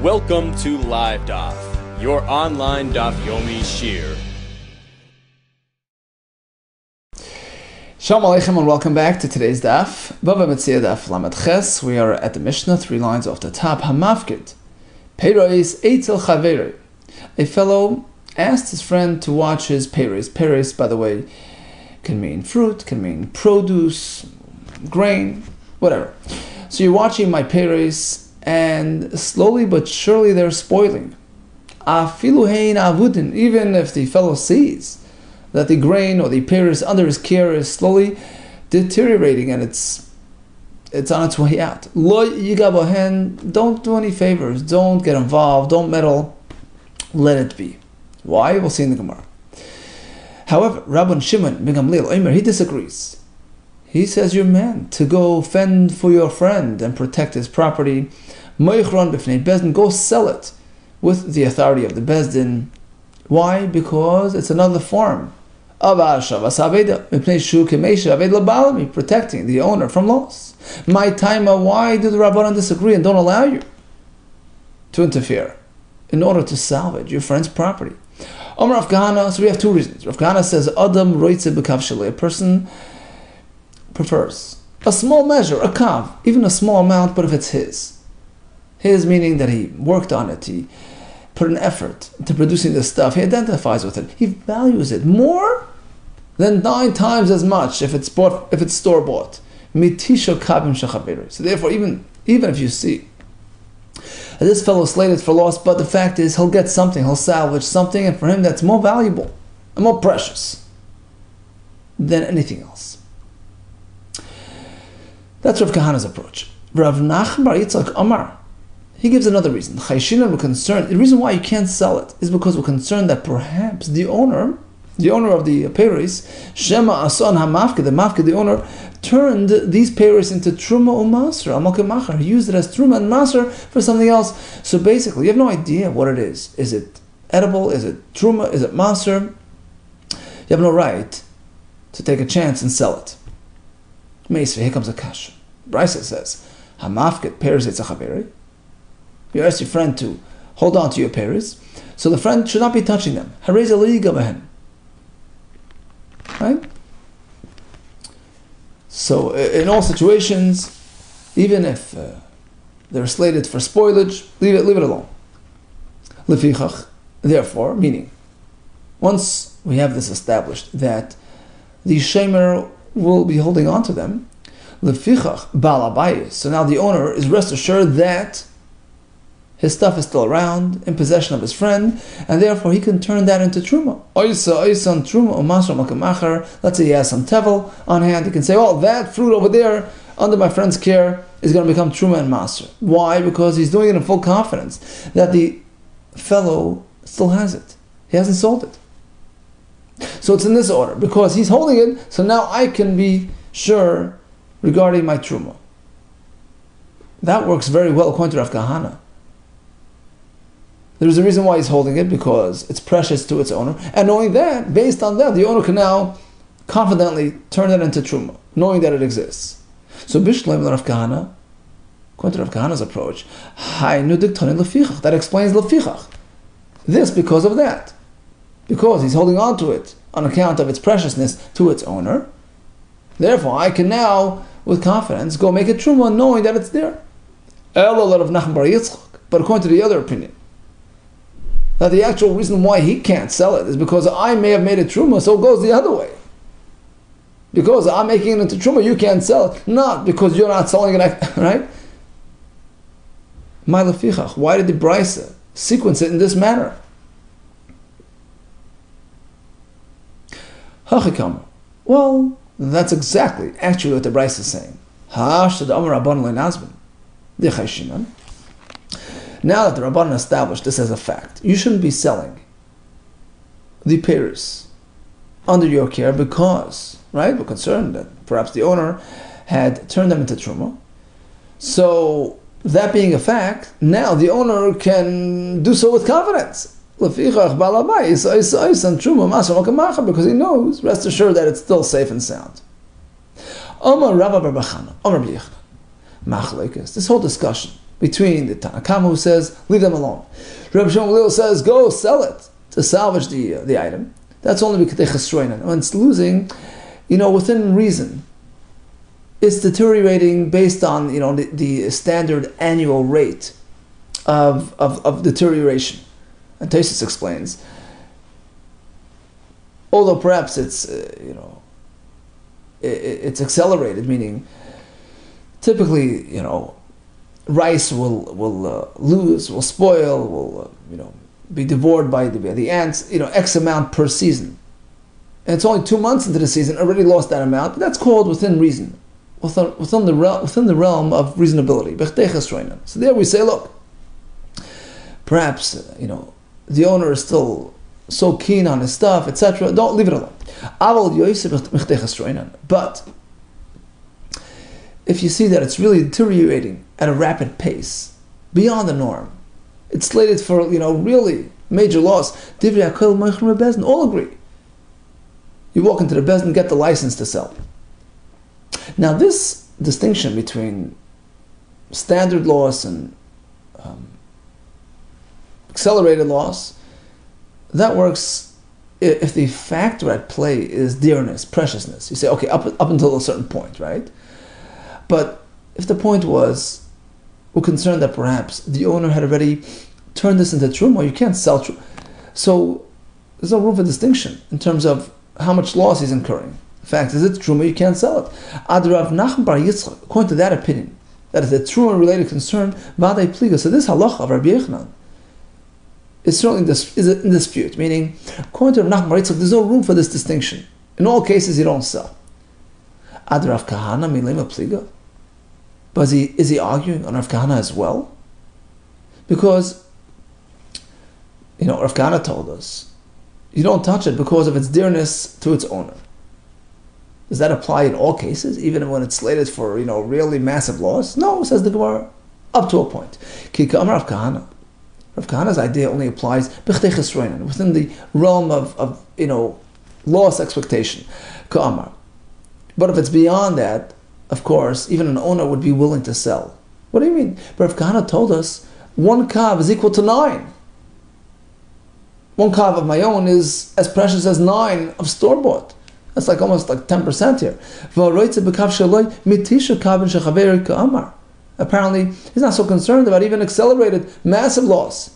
Welcome to Live DAF, your online DAF Yomi Shir. Shalom Aleichem and welcome back to today's DAF. Bava Metzia DAF Lamed Ches. We are at the Mishnah, 3 lines off the top. Hamafkid. Peiros Eitzel Chaveri. A fellow asked his friend to watch his peiros. Peiros, by the way, can mean fruit, can mean produce, grain, whatever. So you're watching my peiros, and slowly but surely they're spoiling. Afilu hein avudin. Even if the fellow sees that the grain or the peiros under his care is slowly deteriorating and it's on its way out. Lo yiga bohen. Don't do any favors. Don't get involved. Don't meddle. Let it be. Why? We'll see in the Gemara. However, Rabban Shimon ben Gamliel Omer, he disagrees. He says you're meant to go fend for your friend and protect his property. Moichron b'fnei bezdin. Go sell it with the authority of the bezdin. Why? Because it's another form of protecting the owner from loss. My timer, why do the Rabbanan disagree and don't allow you to interfere in order to salvage your friend's property? Omer Rav Kahana, so we have two reasons. Rav Kahana says, Adam roitze b'kav shalei. A person prefers a small measure, a kav, even a small amount, but if it's his. His meaning that he worked on it, he put an effort into producing this stuff, he identifies with it, he values it more than 9 times as much if it's store-bought. Mitisho kabim shachaveri. So therefore, even if you see this fellow is slated for loss, but the fact is he'll get something, he'll salvage something, and for him that's more valuable and more precious than anything else. That's Rav Kahana's approach. Rav Nachman bar Yitzchak Amar, he gives another reason. We're concerned. The reason why you can't sell it is because we're concerned that perhaps the owner of the peiros, Shema Ason HaMafkid, the owner, turned these peiros into Truma or Maser, Amalkemacher. He used it as Truma and Maser for something else. So basically, you have no idea what it is. Is it edible? Is it Truma? Is it Maser? You have no right to take a chance and sell it. Meisve, here comes a kasha. Brisa says, HaMafkid peiros etzachaveri. You ask your friend to hold on to your peiros, so the friend should not be touching them. Hareza lo yiga behen. Right? So in all situations, even if they're slated for spoilage, leave it alone. Lefichach, therefore, meaning, once we have this established that the shemer will be holding on to them, lefichach bal abayis. So now the owner is rest assured that his stuff is still around, in possession of his friend, and therefore he can turn that into truma. Oysan truma or masra makamacher. Let's say he has some tevel on hand. He can say, "Oh, that fruit over there, under my friend's care, is going to become truma and masra." Why? Because he's doing it in full confidence that the fellow still has it. He hasn't sold it. So it's in this order because he's holding it. So now I can be sure regarding my truma. That works very well according to Rav Kahana. There's a reason why he's holding it, because it's precious to its owner. And knowing that, based on that, the owner can now confidently turn it into truma, knowing that it exists. So Bishleim Rav Kahana, according to Rav Kahana's approach, that explains lefichach. This because of that. Because he's holding on to it on account of its preciousness to its owner. Therefore, I can now, with confidence, go make it truma, knowing that it's there. But according to the other opinion, that the actual reason why he can't sell it is because I may have made it truma, so it goes the other way. Because I'm making it into truma, you can't sell it. Not because you're not selling it, right? My lefichach, why did the Brisa sequence it in this manner? Hachikam. Well, that's exactly actually what the Brisa is saying. Ha'ashtad amar rabban le'nazbin. D'chayshinan. Now that the Rabbanan established this as a fact, you shouldn't be selling the peiros under your care because, right, we're concerned that perhaps the owner had turned them into truma. So, that being a fact, now the owner can do so with confidence. Because he knows, rest assured, that it's still safe and sound. This whole discussion between the Tanakama who says, leave them alone. Rabbi Shmuel says, go sell it to salvage the item. That's only because when it's losing, within reason. It's deteriorating based on the standard annual rate of deterioration. And Taisus explains, although perhaps it's it's accelerated, meaning typically rice will lose, will spoil, will be devoured by the ants, X amount per season. And it's only 2 months into the season, already lost that amount, but that's called within reason, within the realm of reasonability. So there we say, look, perhaps, the owner is still so keen on his stuff, etc. Don't leave it alone. But if you see that it's really deteriorating at a rapid pace, beyond the norm, it's slated for really major loss, all agree. You walk into the bezdin, get the license to sell. Now this distinction between standard loss and accelerated loss, that works if the factor at play is dearness, preciousness. You say, okay, up until a certain point, right? But if the point was, we're concerned that perhaps the owner had already turned this into truma, you can't sell truma. So there's no room for distinction in terms of how much loss he's incurring. The fact is, it's truma, you can't sell it. Rav Nachman bar Yitzchak, according to that opinion, that is a truma-related concern, vadei pliga. So this halacha of Rabbi Yehuda is certainly in dispute, meaning, according to Rav Nachman bar Yitzchak, there's no room for this distinction. In all cases, you don't sell. Rav Kahana milema pliga. But is he arguing on Rav Kahana as well? Because, Rav Kahana told us, you don't touch it because of its dearness to its owner. Does that apply in all cases, even when it's slated for, really massive loss? No, says the Gemara, up to a point. Kika Rav Kahana. Rav Kahana's idea only applies within the realm of loss expectation. Ka'amar. But if it's beyond that, of course, even an owner would be willing to sell. What do you mean? Rav Kahana told us 1 kav is equal to 9. 1 kav of my own is as precious as 9 of store-bought. That's almost 10% here. Apparently, he's not so concerned about even accelerated massive loss.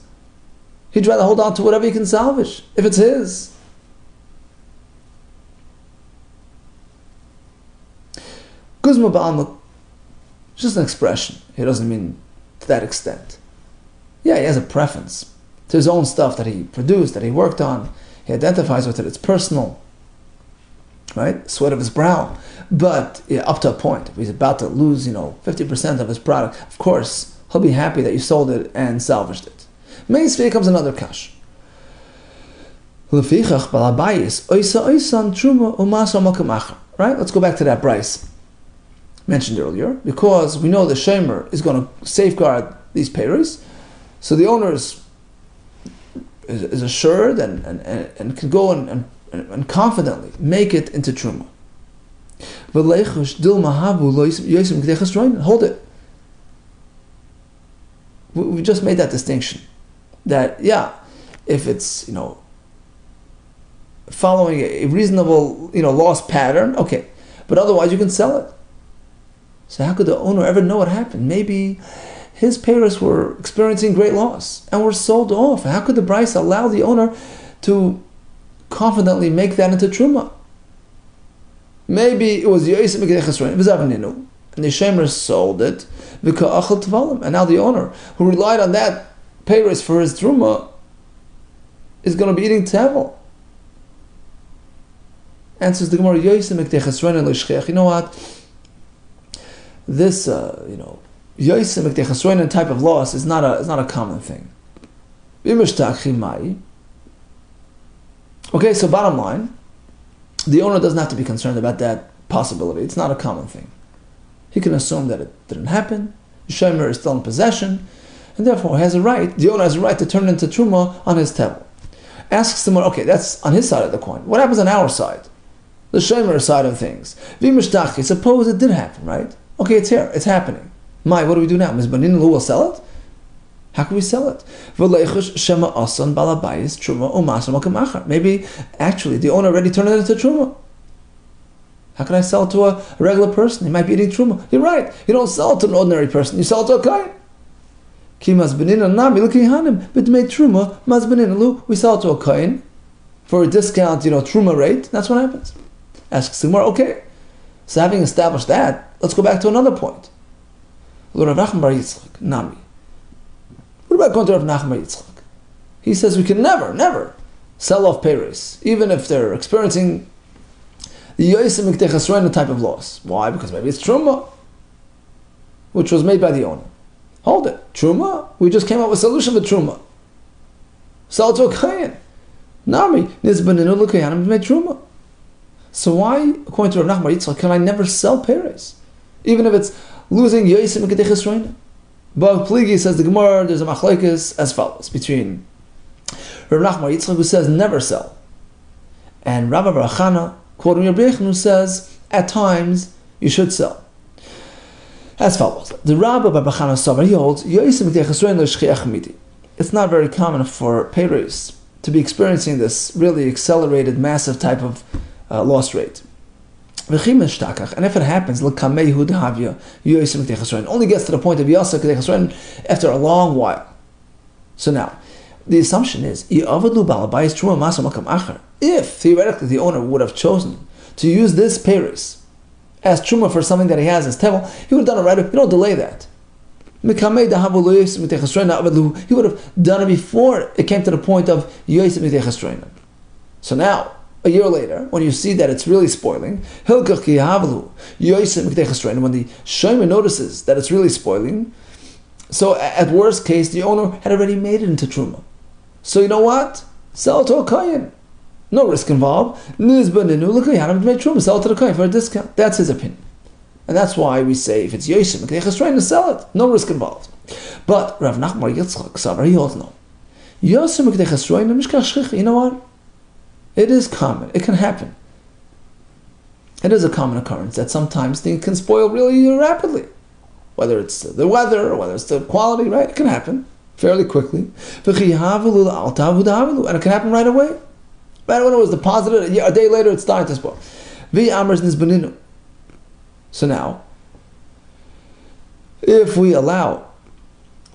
He'd rather hold on to whatever he can salvage, if it's his. Guzma ba'amuk, just an expression. He doesn't mean to that extent. Yeah, he has a preference to his own stuff that he produced, that he worked on. He identifies with it. It's personal, right? Sweat of his brow. But up to a point, if he's about to lose, 50% of his product, of course, he'll be happy that you sold it and salvaged it. Meisvei comes another kash. Right? Let's go back to that Bryce mentioned earlier, because we know the Shemer is going to safeguard these payers, so the owner is assured and can go and confidently make it into truma. Hold it. We just made that distinction. That if it's following a reasonable loss pattern, okay, but otherwise you can sell it. So how could the owner ever know what happened? Maybe his payers were experiencing great loss and were sold off. How could the Bryce allow the owner to confidently make that into truma? Maybe it was Yosim Chesroin, and the Shemer sold it, and now the owner, who relied on that payers for his truma, is going to be eating tevel. Answers the Gemara, you know what? This, Yosim Chesroin type of loss is not a common thing. Okay, so bottom line, the owner doesn't have to be concerned about that possibility. It's not a common thing. He can assume that it didn't happen. The Shemer is still in possession, and therefore the owner has a right to turn it into truma on his table. Asks the Gemara, okay, that's on his side of the coin. What happens on our side? The Shemer side of things. Suppose it did happen, right? Okay, it's here, it's happening. What do we do now? Mizbanin will sell it? How can we sell it? Maybe actually the owner already turned it into truma. How can I sell it to a regular person? He might be eating truma. You're right. You don't sell it to an ordinary person. You sell it to a kohen. We sell it to a kohen for a discount, truma rate. That's what happens. Asks Sigmar, okay. So having established that, let's go back to another point. Rav Nachman bar Yitzchak, Nami. What about going to Rav Nachman bar Yitzchak? He says we can never sell off peiros, even if they're experiencing the Yosim Miktei Chesroina type of loss. Why? Because maybe it's truma, which was made by the owner. Hold it. Truma? We just came up with a solution for truma. Sell it to a kohen. Nami, Nizbaninu l'koyanim made truma. So why, according to Rav Nachman bar Yitzchak, can I never sell peiros? Even if it's losing Yosim Miktei Chesroina? But Pligi says the Gemara, there's a machlokes as follows between Rav Nachman bar Yitzchak, who says never sell, and Rabbi Bar Chana, quoting Rabbi Yechon, who says at times you should sell. As follows: the Rabbi Bar Chana Savar, he holds it's not very common for peiros to be experiencing this really accelerated, massive type of loss rate. And if it happens, only gets to the point of Yasa Kedei Chesroin after a long while. So now, the assumption is, if theoretically the owner would have chosen to use this peiros as truma for something that he has as tevel, he would have done it right away. You don't delay that. He would have done it before it came to the point of Yosef Mitei Chesroin. So now, a year later, when you see that it's really spoiling, when the shomer notices that it's really spoiling, so at worst case, the owner had already made it into truma. So you know what? Sell it to a kohen. No risk involved. Sell it to the kohen for a discount. That's his opinion. And that's why we say if it's Yosef Miktei Chesroin, sell it. No risk involved. But Rav Nachman bar Yitzchak Savar, he holds no. Yosef Miktei Chesroin, you know what? It is common. It can happen. It is a common occurrence that sometimes things can spoil really rapidly. Whether it's the weather or whether it's the quality, right? It can happen fairly quickly. And it can happen right away. Right when it was deposited, a day later it's starting to spoil. So now, if we allow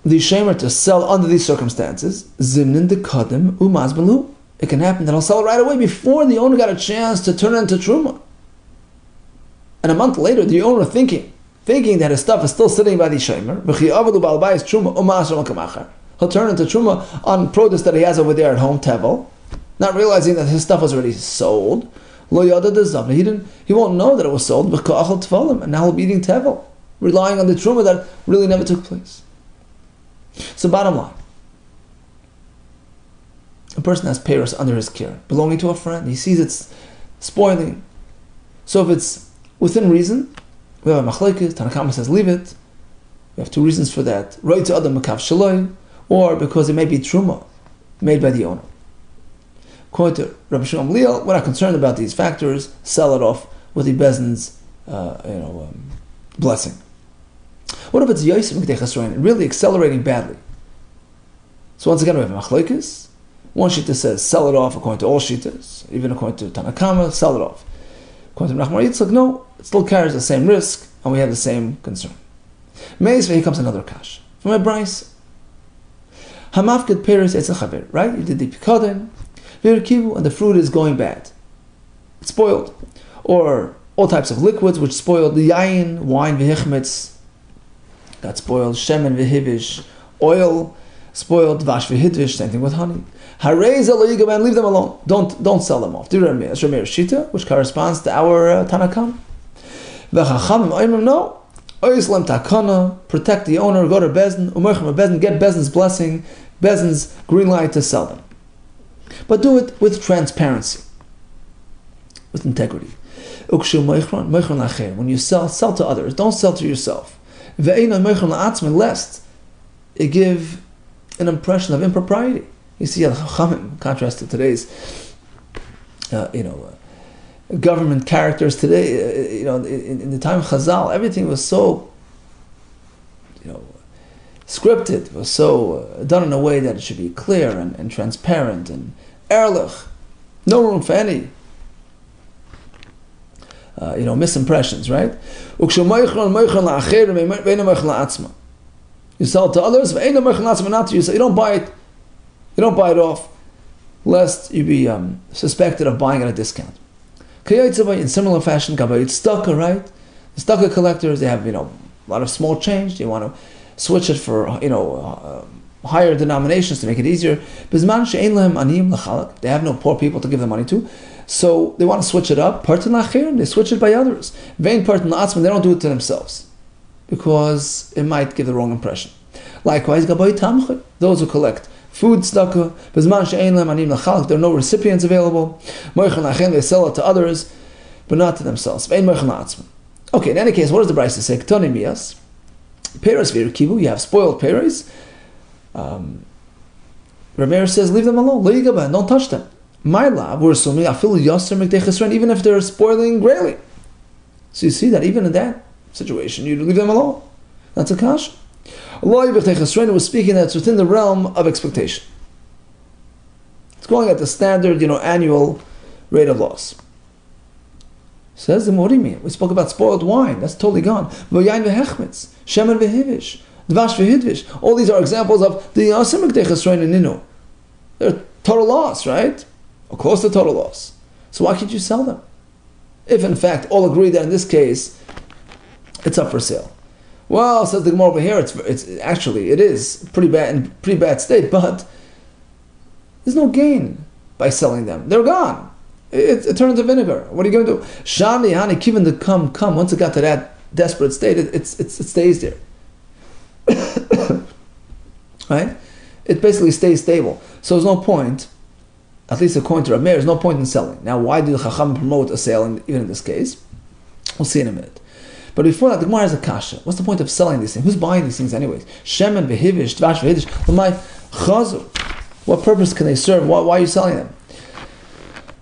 the shamer to sell under these circumstances, it can happen that he'll sell it right away before the owner got a chance to turn it into truma. And a month later, the owner thinking that his stuff is still sitting by the shamer, he'll turn it into truma on produce that he has over there at home, tevel, not realizing that his stuff was already sold. He won't know that it was sold, and now he'll be eating tevel, relying on the truma that really never took place. So bottom line, a person has peiros under his care, belonging to a friend. He sees it's spoiling. So if it's within reason, we have a machlokes. Tanakama says leave it. We have two reasons for that: right to adam makav shaloi, or because it may be truma made by the owner. According to Rabbi Shimon Gamliel, we're not concerned about these factors. Sell it off with the bezdin's blessing. What if it's Yosef Miktei Chesroin, really accelerating badly? So once again, we have a machlokes. One shita says sell it off according to all shitas, even according to Tanakama, sell it off. According to Rav Nachman bar Yitzchak, no, it still carries the same risk, and we have the same concern. Meis, here comes another kash from a brayso. Hamafked peiros etzel chaver, right? You did the pikadon, and the fruit is going bad. It's spoiled. Or all types of liquids which spoiled. The yayin, wine, v'hichmetz, got spoiled. Shemen v'hivish, oil, spoiled. Vash v'hidvish, same thing with honey. Harei zeh lo yigaben, leave them alone. Don't sell them off. That's Rameir Shita, which corresponds to our Tanakam. V'chachamim oimrim, no. Oislem takana, protect the owner, go to bezdin, umerchem bezdin, get bezdin's blessing, bezdin's green light to sell them. But do it with transparency, with integrity. When you sell to others. Don't sell to yourself. Lest it give an impression of impropriety. You see, in contrast to today's, government characters today. In the time of Chazal, everything was so scripted, was so done in a way that it should be clear and transparent and ehrlich. No room for any misimpressions, right? You sell to others, not to yourself. You don't buy it. You don't buy it off, lest you be suspected of buying at a discount. In similar fashion, tzedakah, right? The tzedakah collectors, they have a lot of small change. They want to switch it for higher denominations to make it easier. They have no poor people to give the money to, so they want to switch it up. They switch it by others. They don't do it to themselves because it might give the wrong impression. Likewise, those who collect food tzedakah, there are no recipients available. They sell it to others, but not to themselves. Okay, in any case, what does the Brisa say? You have spoiled peros. Rabbi says, leave them alone. Don't touch them. My love, we're assuming even if they're spoiling greatly. So you see that even in that situation, you leave them alone. That's a kasha. Allah was speaking that it's within the realm of expectation. It's going at the standard, annual rate of loss. Says what do you mean? We spoke about spoiled wine. That's totally gone. V'yayin v'hechmetz, shemen v'hivish, dvash v'hidvish. All these are examples of the yasim mekdei ninu. They're total loss, right? Of course, they're total loss. So why can't you sell them? If in fact all agree that in this case it's up for sale. Well, says the Gemara over here, it's actually it is pretty bad state, but there's no gain by selling them. They're gone. It turned into vinegar. What are you going to do? Shani hani kiven to come. Once it got to that desperate state, it stays there. Right? It basically stays stable. So there's no point, at least according to Rabbi Meir, there's no point in selling. Now, why do the Chacham promote a sale even in this case? We'll see in a minute. But before that, the Gemara has a kasha. What's the point of selling these things? Who's buying these things anyways? Shemen v'hivish, dvash v'hidish. What purpose can they serve? Why are you selling them?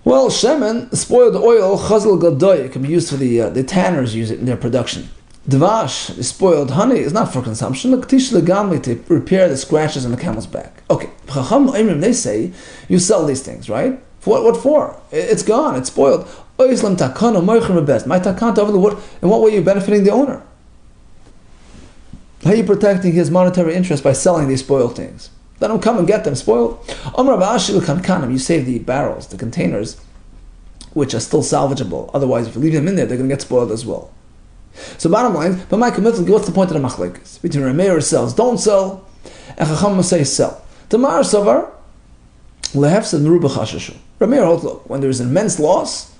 Well, shemen, spoiled oil, chazal gadoy, can be used for the tanners use it in their production. Dvash, the spoiled honey, is not for consumption. L'ktish legamli, to repair the scratches on the camel's back. Okay, Chacham Oimrim, they say, you sell these things, right? For what for? It's gone, it's spoiled. Oislam takana moichem rebez. My takana over the wood. In what way are you benefiting the owner? How are you protecting his monetary interest by selling these spoiled things? Let him come and get them spoiled. You save the barrels, the containers, which are still salvageable. Otherwise, if you leave them in there, they're going to get spoiled as well. So bottom line, but my commitment, what's the point of the machlekes? Between Rameir sells, don't sell, and Chacham say sell. Tamar savar, lehefsed meruba chashashu. Rameir holds, look, when there's immense loss,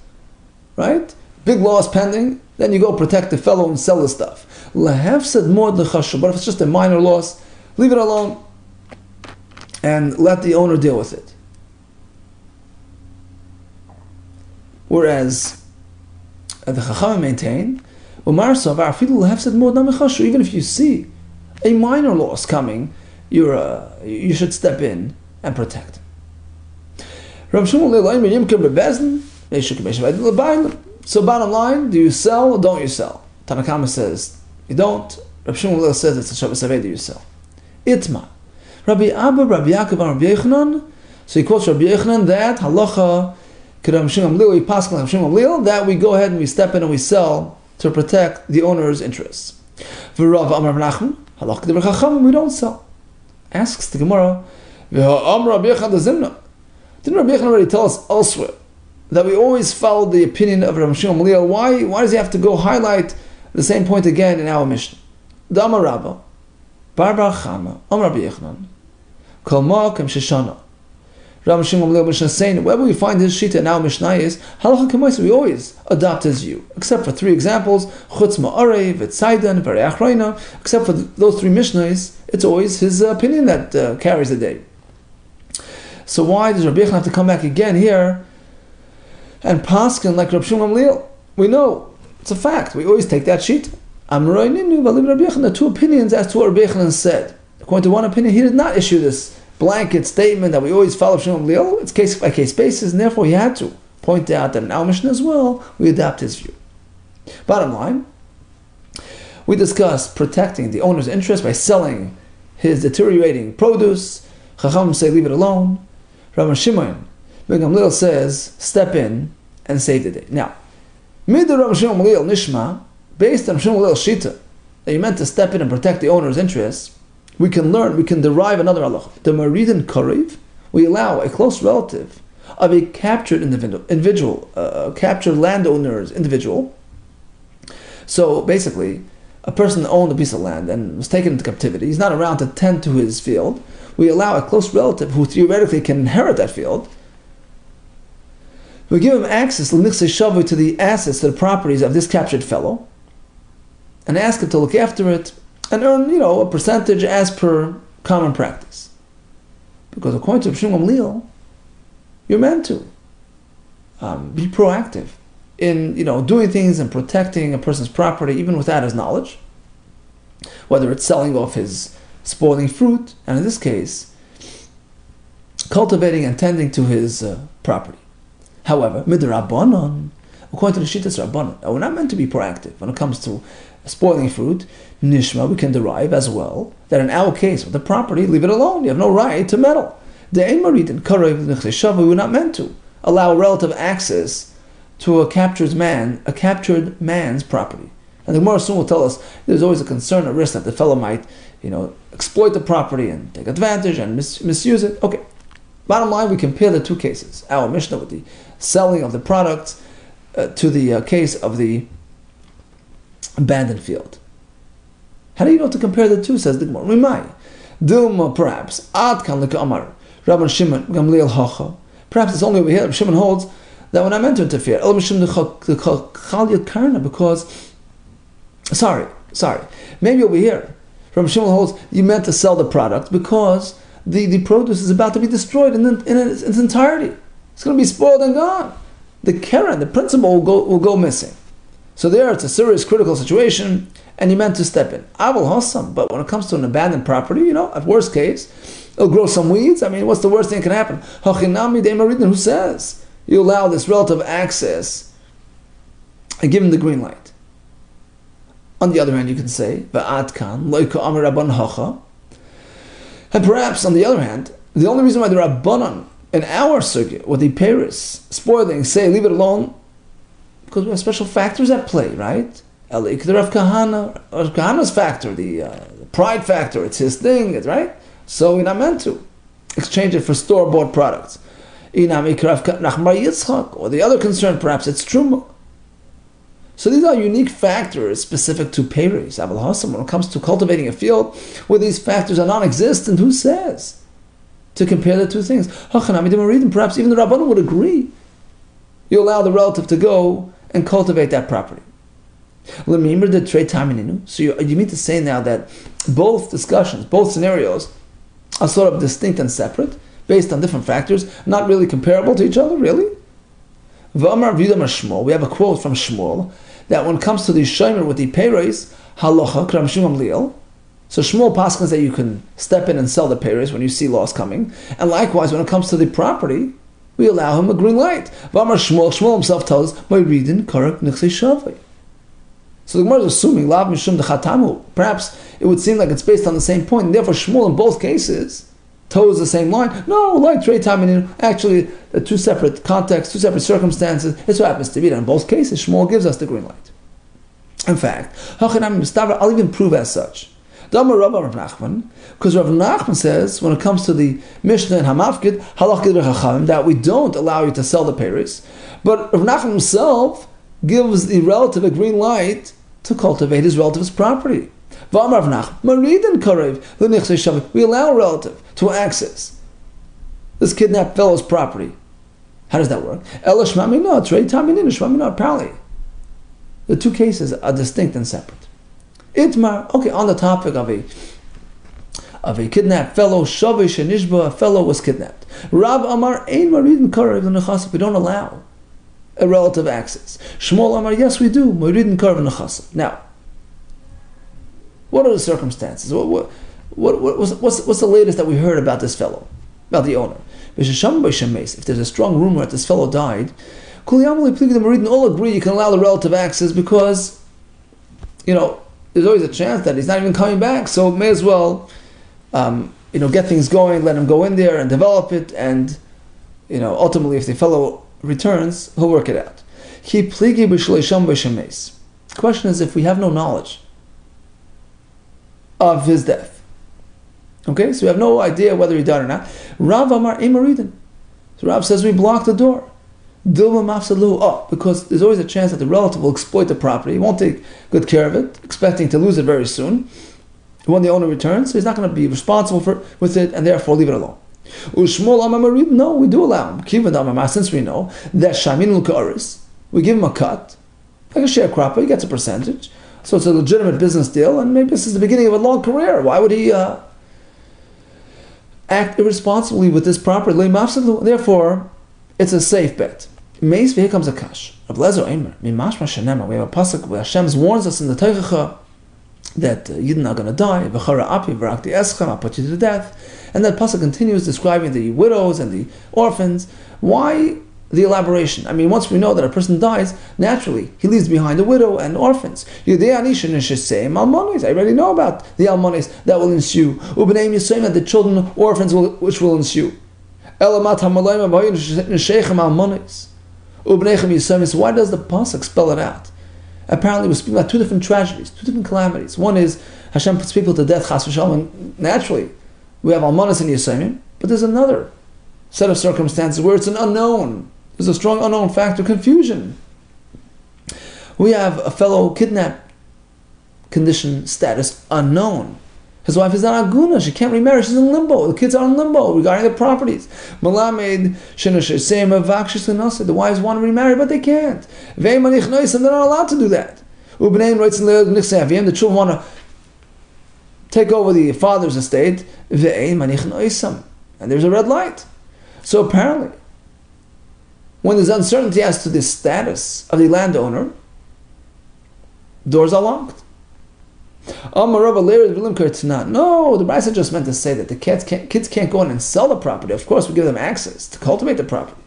right? Big loss pending, then you go protect the fellow and sell the stuff. Lehefsed mod lechashu. But if it's just a minor loss, leave it alone and let the owner deal with it. Whereas the Chachamim maintain, even if you see a minor loss coming, you should step in and protect. So bottom line, do you sell or don't you sell? Tanakama says you don't. Rabbi Shmuel says it's a Shabbos Aveda, you sell. Itma. Rabbi Abba, Rabbi Yaakov, and Rabbi Yechanan. So he quotes Rabbi Yechanan that halacha that we go ahead and we step in and we sell to protect the owner's interests. For Rav Amar Menachem, halacha we don't sell. Asks the Gemara, didn't Rabbi Yechanan already tell us elsewhere that we always follow the opinion of Rabbi Shimon Gamliel? Why does he have to go highlight the same point again in our Mishnah? The Amar Rabba, Bar Bar Chama, Amar Rabbi Yechanan, Kol Ma'akem Sheshana. Rabbi Shimon Gamliel Mishnah saying, wherever we find his shita in our Mishnah is halacha k'maisa, we always adopt his view, except for three examples: Chutz Ma'arei, V'Tzaidan, V'Rei Achreina. Except for those three Mishnahs, it's always his opinion that carries the day. So why does Rabbi Yechanan have to come back again here and paskin like Rabbi Shimon Gamliel? We know it's a fact. We always take that sheet. Amrei Ninu V'Liv Rabbi Yechanan. There are two opinions as to what Rabbi Yechanan said. According to one opinion, he did not issue this blanket statement that we always follow Shimon Gamliel. It's case by case basis, and therefore he had to point out that in our Mishnah as well we adapt his view. Bottom line, We discussed protecting the owner's interest by selling his deteriorating produce. Chacham say leave it alone. Rabbi Shimon ben Gamliel says step in and save the day. Now, Midda Rabbi Shimon ben Gamliel Nishma, based on Shimon ben Gamliel's shita, that you meant to step in and protect the owner's interests, we can derive another halacha. The Maridin Karev, we allow a close relative of a captured individual, captured landowner's individual. So basically, a person owned a piece of land and was taken into captivity. He's not around to tend to his field. We allow a close relative who theoretically can inherit that field. We give him access to the assets, to the properties of this captured fellow, and ask him to look after it and earn, a percentage as per common practice. Because according to Shimon Gamliel, you're meant to be proactive in, doing things and protecting a person's property even without his knowledge, whether it's selling off his spoiling fruit, and in this case, cultivating and tending to his property. However, midrabanan, according to the Shittas Rabbanan, we're not meant to be proactive when it comes to spoiling fruit. Nishma, we can derive as well that in our case with the property, leave it alone. You have no right to meddle. We're not meant to allow relative access to a captured man's property. And the Gemara soon will tell us there's always a concern, a risk that the fellow might, exploit the property and take advantage and misuse it. Okay. Bottom line, we compare the two cases. Our Mishnah with the selling of the products to the case of the abandoned field. How do you know to compare the two, says the Gemara? Rimai. Dilma, perhaps. Ad kan lika amar. Rabban Shimon, Gamliel hacha. Perhaps it's only over here. Rabban Shimon holds that when I meant to interfere, because, sorry, maybe over here, Rabban Shimon holds you meant to sell the product because the produce is about to be destroyed in its entirety. It's going to be spoiled and gone. The keren, the principle, will go missing. So there, it's a serious, critical situation, and you meant to step in. Aval Hossam, but when it comes to an abandoned property, at worst case, it'll grow some weeds. I mean, what's the worst thing that can happen? Hachinami de Maridin, who says you allow this relative access and give him the green light. On the other hand, you can say, Va'atkan, loika amir rabban hacha. And perhaps, on the other hand, the only reason why the Rabbanan in our circuit, with the Paris spoiling, say leave it alone, because we have special factors at play, right? The Rav Kahana's factor, the pride factor, it's his thing, right? So we're not meant to exchange it for store-bought products. Or the other concern, perhaps, it's truma. So these are unique factors specific to Paris, Aval Hassam, when it comes to cultivating a field where these factors are non-existent. Who says to compare the two things? Perhaps even the Rabbanan would agree. You allow the relative to go and cultivate that property. So you mean to say now that both discussions, both scenarios, are sort of distinct and separate, based on different factors, not really comparable to each other, really? We have a quote from Shmuel that when it comes to the Shomer with the Peres, halacha kram Shmuel Gamliel. So Shmuel paskins that you can step in and sell the Peres when you see loss coming, and likewise when it comes to the property, we allow him a green light. Shmuel himself tells us by reading karak nechsei shavei. So the Gemara is assuming lav mishum dechatamu. Perhaps it would seem like it's based on the same point, and therefore Shmuel in both cases toes the same line. No, like trade time, actually, the two separate contexts, two separate circumstances. It so happens to be that in both cases, Shmuel gives us the green light. In fact, I'll even prove as such. Because Rav Nachman says, when it comes to the Mishnah and Hamafkid, that we don't allow you to sell the Paris, but Rav Nachman himself gives the relative a green light to cultivate his relative's property. We allow a relative to access this kidnapped fellow's property. How does that work? Apparently, the two cases are distinct and separate. Itmar, okay, on the topic of a kidnapped fellow, a fellow was kidnapped. Rav Amar, we don't allow a relative access. Shmuel Amar, yes we do. Now, what are the circumstances? What's the latest that we heard about this fellow, about the owner? If there's a strong rumor that this fellow died, all agree you can allow the relative access because, there's always a chance that he's not even coming back, so may as well get things going, let him go in there and develop it, and ultimately if the fellow returns, he'll work it out. The question is, if we have no knowledge of his death, okay, so we have no idea whether he died or not. Rav Amar Emaridin. So Rav says we block the door. Because there's always a chance that the relative will exploit the property. He won't take good care of it, expecting to lose it very soon. When the owner returns, so he's not going to be responsible with it, and therefore leave it alone. No, we do allow him. Since we know that Shamin Lukaris, we give him a cut, like a sharecropper, he gets a percentage. So it's a legitimate business deal, and maybe this is the beginning of a long career. Why would he act irresponsibly with this property? Therefore, it's a safe bet. Here comes a kash. We have a pasuk where Hashem warns us in the Teichacha that Yidden are going to die. I'll put you to death. And that pasuk continues describing the widows and the orphans. Why the elaboration? I mean, once we know that a person dies, naturally he leaves behind a widow and orphans. I already know about the almanis that will ensue. That the children, orphans, which will ensue. Why does the pasuk spell it out? Apparently we're speaking about two different tragedies, two different calamities. One is Hashem puts people to death, chas v'shalom, and naturally we have almanas and yisayim, but there's another set of circumstances where it's an unknown. There's a strong unknown factor, confusion. We have a fellow kidnapped, condition, status, unknown. His wife is not aguna, she can't remarry, she's in limbo. The kids are in limbo regarding the properties. The wives want to remarry, but they can't. They're not allowed to do that. The children want to take over the father's estate, and there's a red light. So apparently, when there's uncertainty as to the status of the landowner, doors are locked. No, the Brisa just meant to say that the kids can't go in and sell the property. Of course, we give them access to cultivate the property.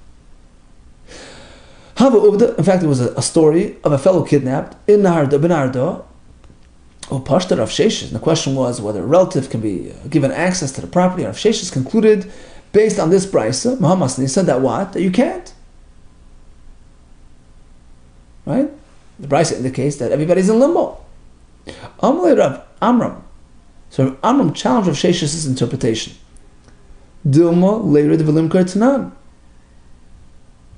In fact, it was a story of a fellow kidnapped in Benardo, or Pashtar of Sheshes. The question was whether a relative can be given access to the property. Rav Sheshes concluded, based on this Brisa, Muhammad said that what? That you can't. Right? The Brisa indicates that everybody's in limbo. Rav Amram. So Amram challenged Rav Sheshes' interpretation. Dilma later develim kartanan.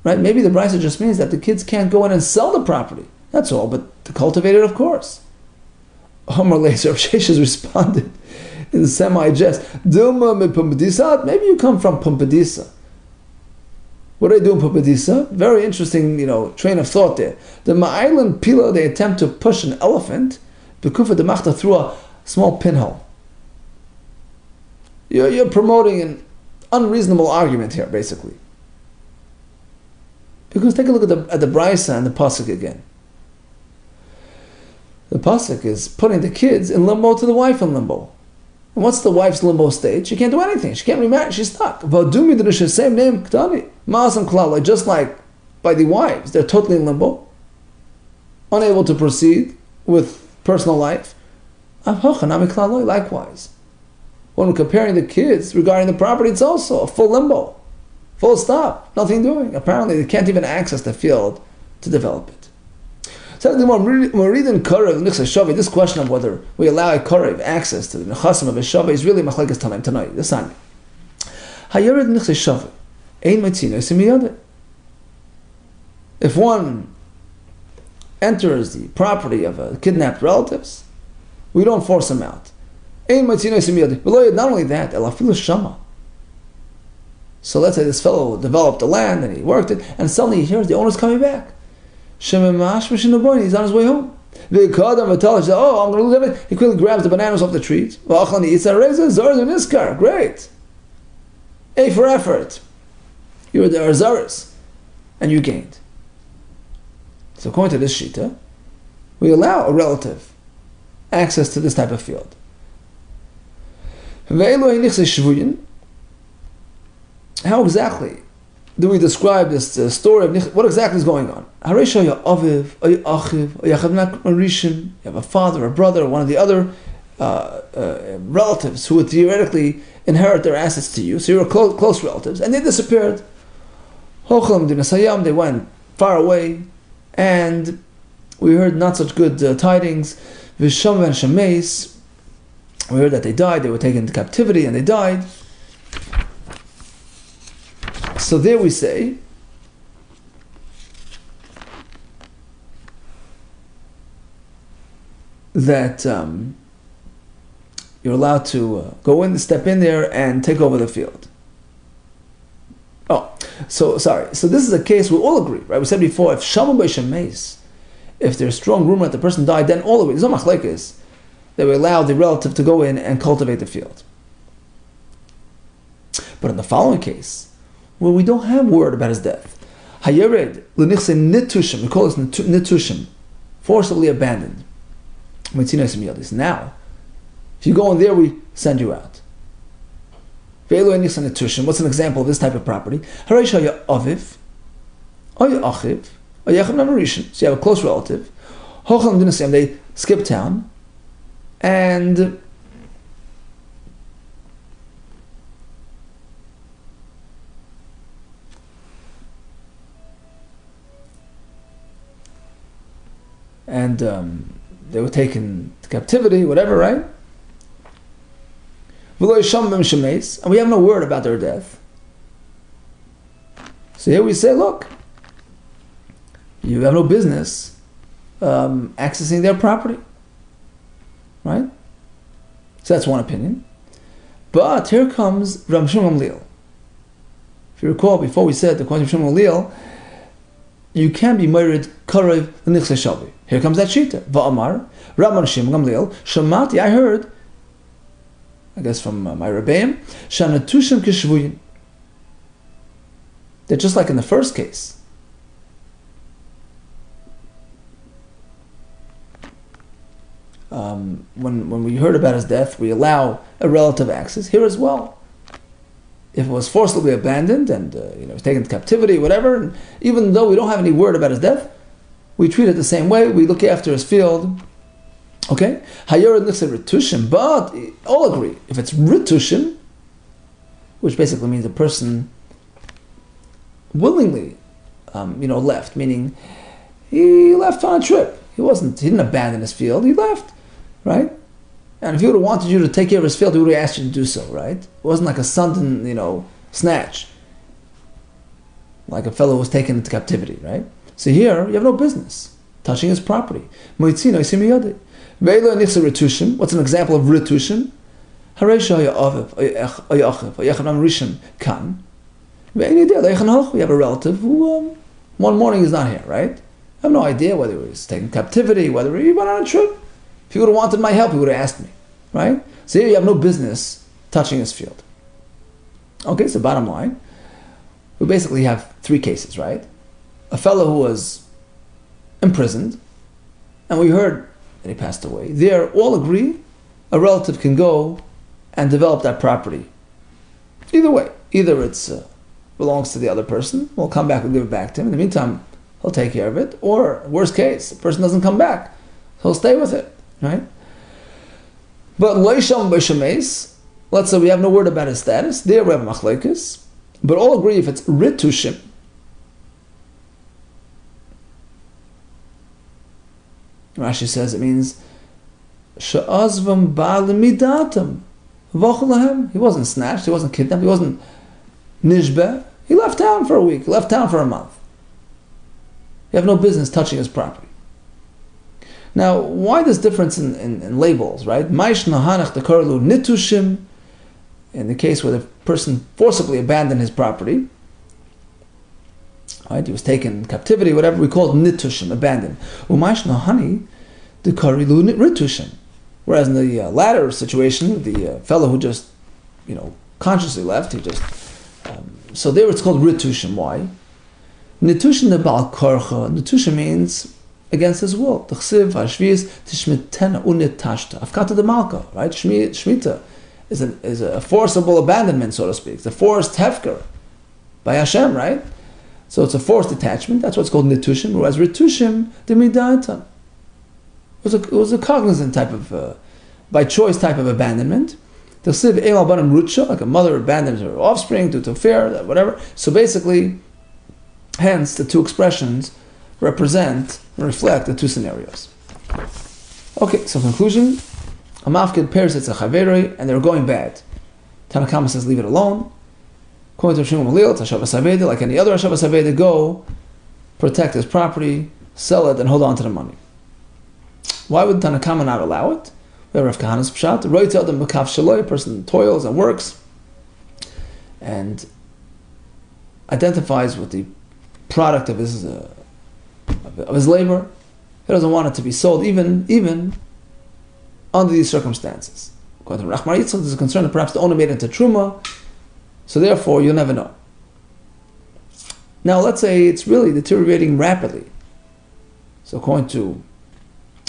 Right? Maybe the Brisa just means that the kids can't go in and sell the property. That's all, but to cultivate it, of course. Amar later, Rav Sheshes responded in the semi-jest. Dilma me Pumpadisa. Maybe you come from Pumpadisa. What do they do in Pumpadisa? Very interesting, train of thought there. The Ma'ailan Pila, they attempt to push an elephant. Bekufa de Machta through a small pinhole. You're promoting an unreasonable argument here, basically. Because take a look at the Brisa and the pasuk again. The pasuk is putting the kids in limbo to the wife in limbo. And what's the wife's limbo state? She can't do anything. She can't remarry. She's stuck. Same name, just like by the wives, they're totally in limbo, unable to proceed with personal life. Likewise, when we're comparing the kids regarding the property, it's also a full limbo, full stop, nothing doing. Apparently, they can't even access the field to develop it. So this question of whether we allow a korev access to the nechasim of a shava is really machlekes tanaim tonight. This time, if one enters the property of a kidnapped relatives, we don't force him out. Not only that, so let's say this fellow developed the land and he worked it, and suddenly he hears the owner's coming back. He's on his way home. Oh, I'm going to lose everything. He quickly grabs the bananas off the trees. Great. A for effort. You were the Arzaris, and you gained. So according to this Shita, we allow a relative access to this type of field. How exactly do we describe this story of what exactly is going on? You have a father, a brother, or one of the other relatives who would theoretically inherit their assets to you, so you're close relatives, and they disappeared. They went far away, and we heard not such good tidings. We heard that they died, they were taken into captivity, and they died. So there we say that you're allowed to step in there and take over the field. Oh, so sorry. So this is a case we all agree, right? We said before, if there's strong rumor that the person died, then all agree. There's no machlekes that we allow the relative to go in and cultivate the field. But in the following case, where we don't have word about his death, hayered l'nichse nitushim, we call this nitushim, forcibly abandoned. Now, if you go in there, we send you out. What's an example of this type of property? So you have a close relative. They skip town, and they were taken to captivity, whatever, right? And we have no word about their death. So here we say, look, you have no business accessing their property, right? So that's one opinion. But here comes Ram Shimon Gamliel. If you recall, before we said, according to Shimon Gamliel, you can be married karev l'nichse shavi. Here comes that shita. Va'amar, Rabban Shimon Gamliel, Shamati, I heard, I guess from my Rebbeim, Shanatushim kishvuyin. They're just like in the first case. When we heard about his death, we allow a relative access. Here as well. If it was forcibly abandoned and was taken to captivity, whatever, and even though we don't have any word about his death, we treat it the same way. We look after his field. Okay? Hayored nichse ritushim, but all agree, if it's ritushim, which basically means a person willingly left, meaning he left on a trip. He didn't abandon his field, he left, right? And if he would have wanted you to take care of his field, he would have asked you to do so, right? It wasn't like a sudden, snatch, like a fellow who was taken into captivity, right? So here, you have no business touching his property. What's an example of ritushim? We have a relative who one morning is not here, right? I have no idea whether he was taken captivity, whether he went on a trip. If he would have wanted my help, he would have asked me, right? So here you have no business touching his field. Okay, so bottom line, we basically have three cases, right? A fellow who was imprisoned, and we heard that he passed away. There, all agree, a relative can go and develop that property. Either way, either it's belongs to the other person, we'll come back and give it back to him. In the meantime, he'll take care of it. Or, worst case, the person doesn't come back, he'll stay with it, right? But loisham b'shemes, let's say we have no word about his status. There we have machlekes, but all agree if it's ritushim. Rashi says it means she'azvam ba'alimidatam v'cholahem. He wasn't snatched, he wasn't kidnapped, he wasn't nishbeh. He left town for a week, he left town for a month. You have no business touching his property. Now, why this difference in labels, right? Maish nahanach dekarlu nitushim, in the case where the person forcibly abandoned his property, right? He was taken in captivity, whatever, we call it nitushim, abandoned. Umaish nahani dekarlu ritushim. Whereas in the latter situation, the fellow who just, consciously left, he just, so there it's called ritushim. Why? Nitushim the bal korcha. Nitushim means against his will. T'chsiv hashviz tishmitena unitashta. Afkata de malka, right? Shmita is a forcible abandonment, so to speak. It's a forced hefker by Hashem, right? So it's a forced detachment. That's what's called nitushim. Whereas ritushim, the midatan. It was a cognizant type of, by choice type of abandonment. The siv eil abanim rutsha, like a mother abandons her offspring due to fear, whatever. So basically, hence the two expressions represent and reflect the two scenarios. Okay, so conclusion. A mafkid pairs it's a chaveroi, and they're going bad. Tanakama says leave it alone. According to Shimon Malil, it's Hashavas Haveda, like any other Hashavas Haveda, go protect his property, sell it, and hold on to the money. Why would Tanakama not allow it? We have Rav Kahana's pshat. Roitel the Makav Shaloi, a person toils and works and identifies with the product of his labor. He doesn't want it to be sold, even under these circumstances. According to Rachmar Yitzchak, there's a concern that perhaps the owner made it into truma, so therefore you'll never know. Now let's say it's really deteriorating rapidly. So according to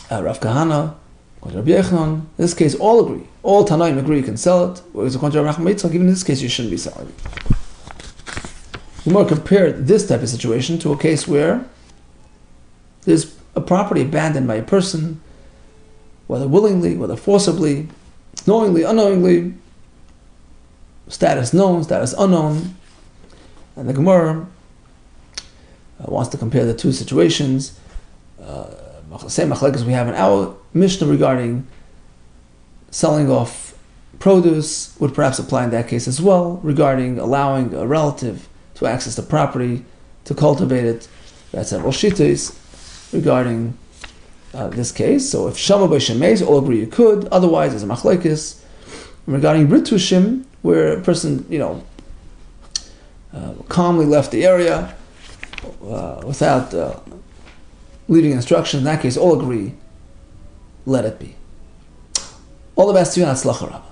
Rav Kahana, according to Rabbi Yehuda, in this case all agree. All Tanaim agree you can sell it, whereas according to Rachmar Yitzchak, even in this case you shouldn't be selling it. We more compared this type of situation to a case where there's a property abandoned by a person, whether willingly, whether forcibly, knowingly, unknowingly, status known, status unknown. And the Gemara wants to compare the two situations. Same machlekes we have in our Mishnah regarding selling off produce would perhaps apply in that case as well, regarding allowing a relative to access the property, to cultivate it. That's several shittas regarding this case. So if Shama by Shemeis, all agree you could. Otherwise, there's a machlekes regarding Ritushim, where a person, calmly left the area without leaving instruction. In that case, all agree, let it be. All the best to you, and Hatzlacha Rabbah.